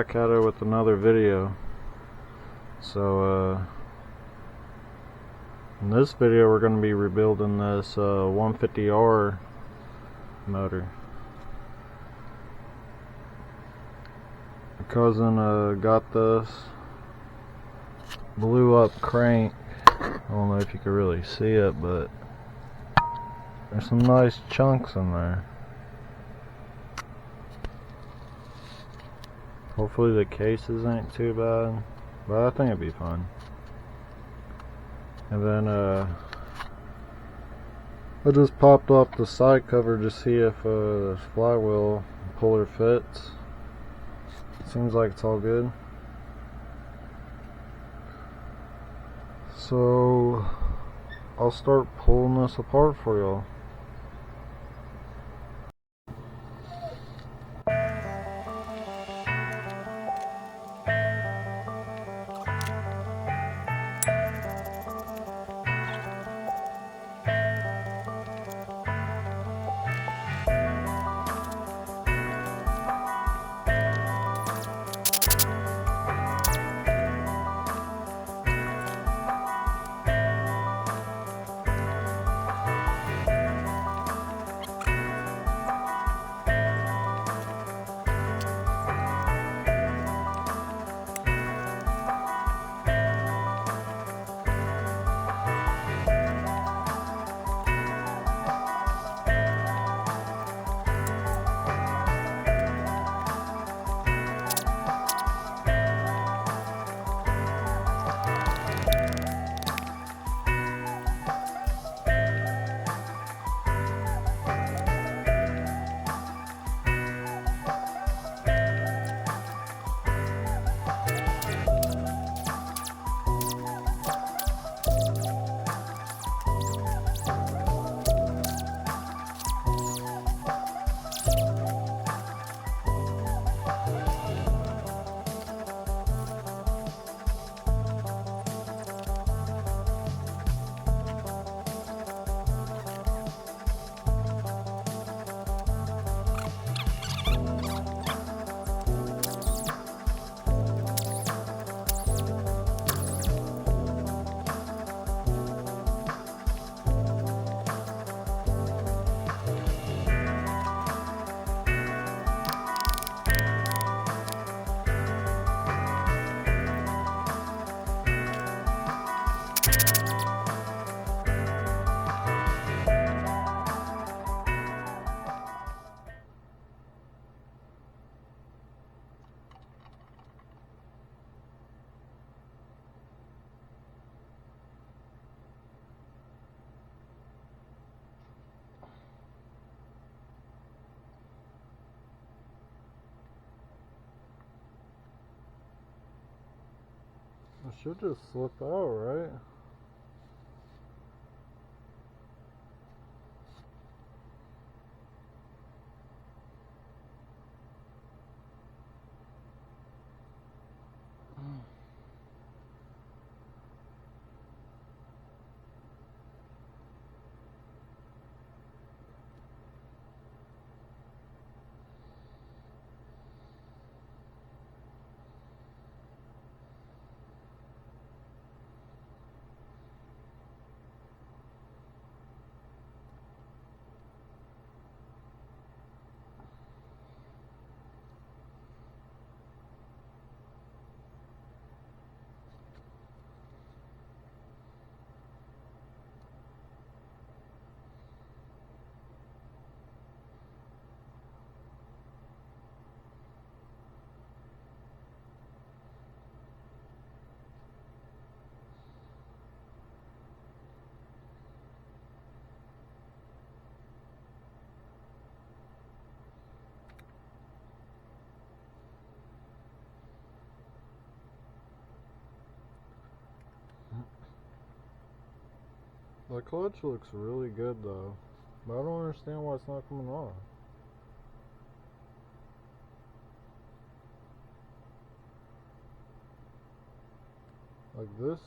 back at it with another video. So in this video we're going to be rebuilding this 150R motor. My cousin got this blew up crank. I don't know if you can really see it, but there's some nice chunks in there. Hopefully the cases ain't too bad, but I think it'd be fine. And then I just popped off the side cover to see if the flywheel puller fits. Seems like it's all good. So I'll start pulling this apart for y'all. It should just slip out, right? The clutch looks really good though, but I don't understand why it's not coming off. Like this?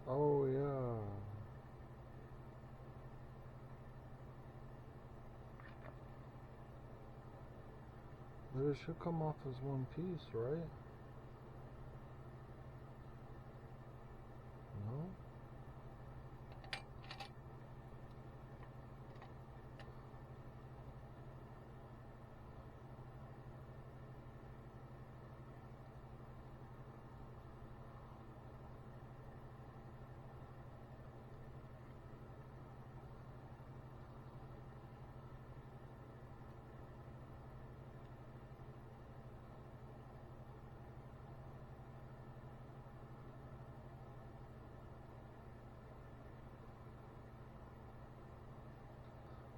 Oh yeah. But it should come off as one piece, right? No?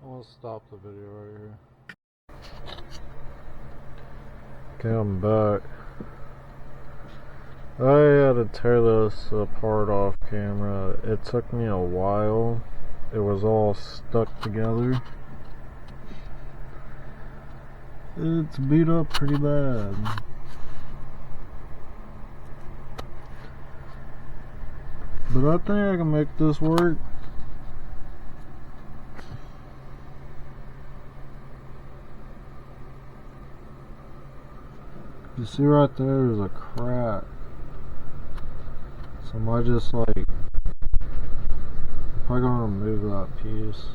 I'm gonna stop the video right here. Okay, I'm back. I had to tear this apart off camera. It took me a while. It was all stuck together. It's beat up pretty bad. But I think I can make this work. You see right there is a crack. So I might just like, probably gonna remove that piece.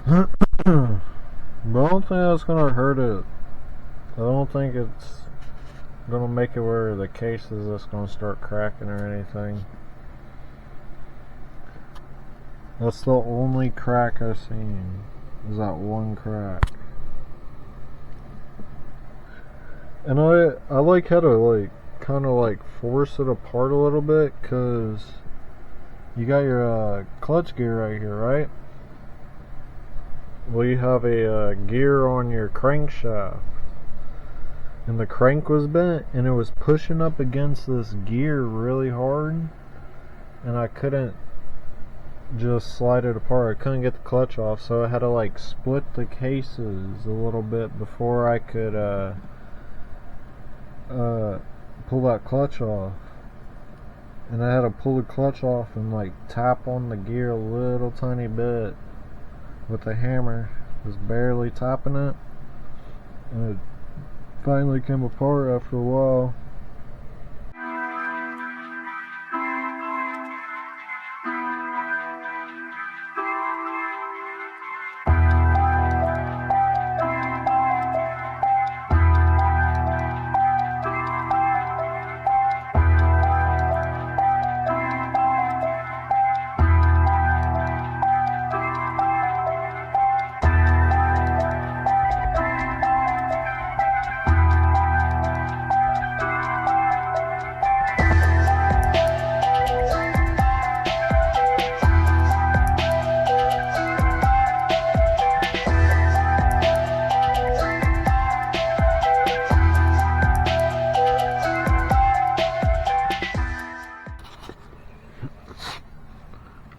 But I don't think that's gonna hurt it. I don't think it's gonna make it where the case is just gonna start cracking or anything. That's the only crack I've seen, is that one crack. And I like how to like kind of like force it apart a little bit, cause you got your clutch gear right here, right? Well, you have a gear on your crankshaft, and the crank was bent, and it was pushing up against this gear really hard, and I couldn't just slide it apart. I couldn't get the clutch off, so I had to like split the cases a little bit before I could pull that clutch off. And I had to pull the clutch off and like tap on the gear a little tiny bit with the hammer, just barely tapping it, and it finally came apart after a while.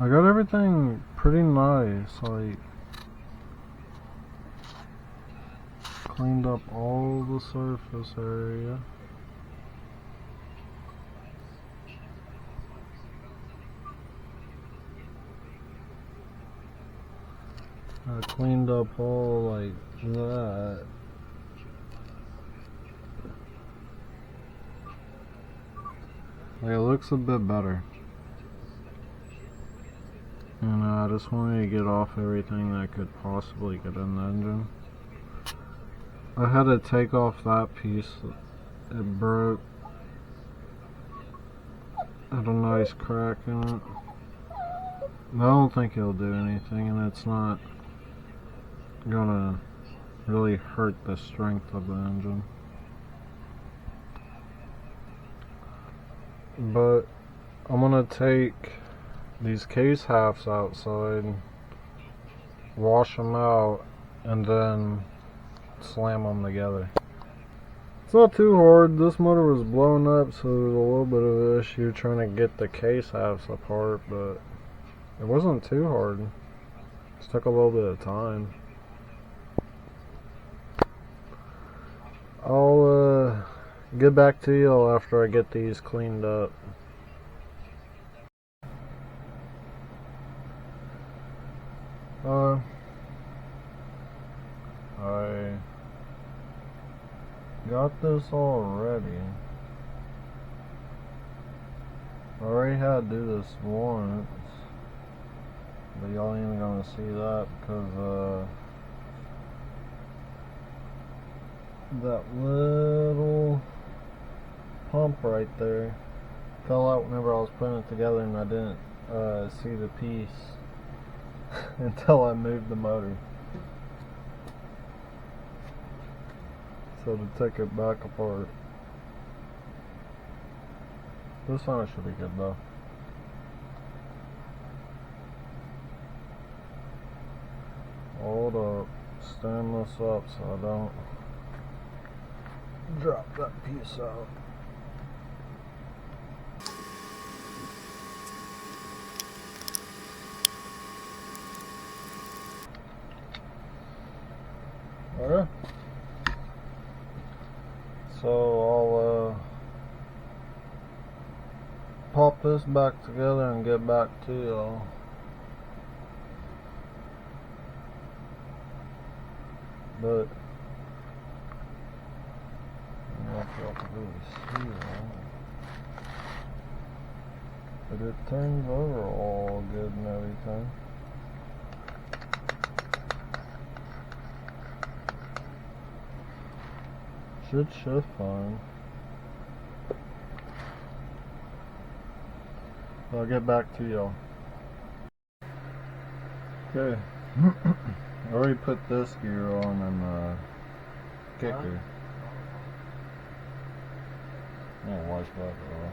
I got everything pretty nice, like cleaned up all the surface area. I cleaned up all like that. Like, it looks a bit better. And I just wanted to get off everything that could possibly get in the engine. I had to take off that piece. It broke. Had a nice crack in it. I don't think it'll do anything, and it's not gonna really hurt the strength of the engine. But I'm gonna take these case halves outside, wash them out, and then slam them together. It's not too hard. This motor was blown up, so there was a little bit of an issue trying to get the case halves apart, but it wasn't too hard. It just took a little bit of time. I'll get back to y'all after I get these cleaned up. Alright. Got this already. I already had to do this once, but y'all ain't gonna see that because that little pump right there fell out whenever I was putting it together, and I didn't see the piece until I moved the motor. So to take it back apart. This one should be good though. Hold up. Stand this up so I don't drop that piece out. Alright. So I'll pop this back together and get back to y'all. But I don't know if y'all can really see that. But it turns over all good and everything. Should shift fine. I'll get back to y'all. Okay. I already put this gear on and the kicker. Yeah, watch that though.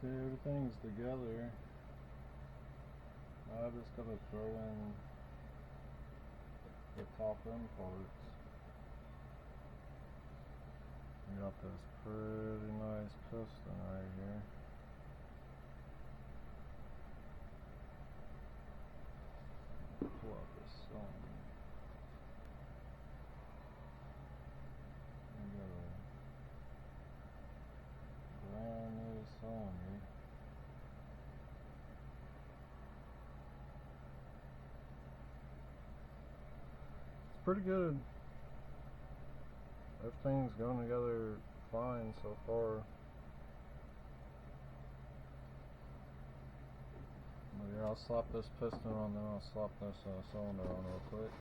Everything's together. I just gotta throw in the top end parts. We got this pretty nice piston right here. Pull out this cylinder. We got a brand new cylinder. Pretty good. Everything's going together fine so far. But yeah, I'll slap this piston on, then I'll slap this cylinder on real quick.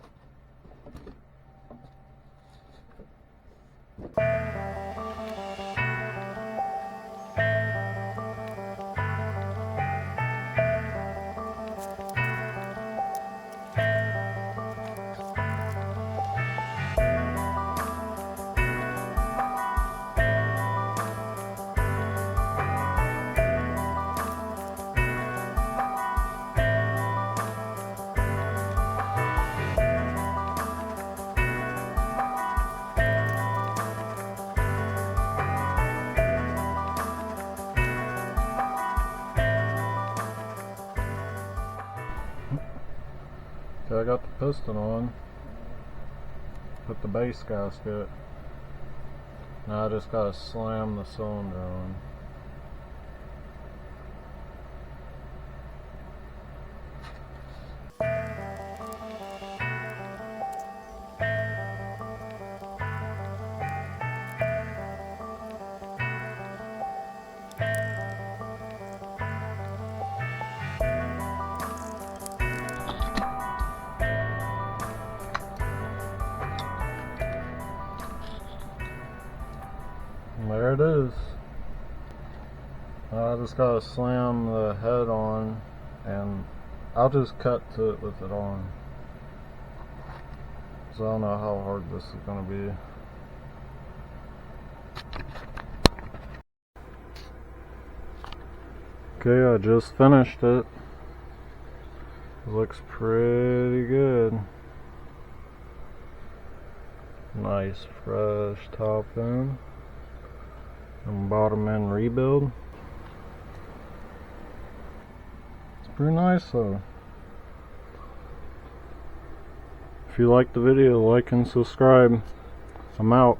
Okay, I got the piston on. Put the base gasket. Now I just gotta slam the cylinder on. I just gotta slam the head on, and I'll just cut to it with it on. So I don't know how hard this is gonna be. Okay, I just finished it. It looks pretty good. Nice fresh top end and bottom end rebuild. It's pretty nice though. If you liked the video, like and subscribe. I'm out.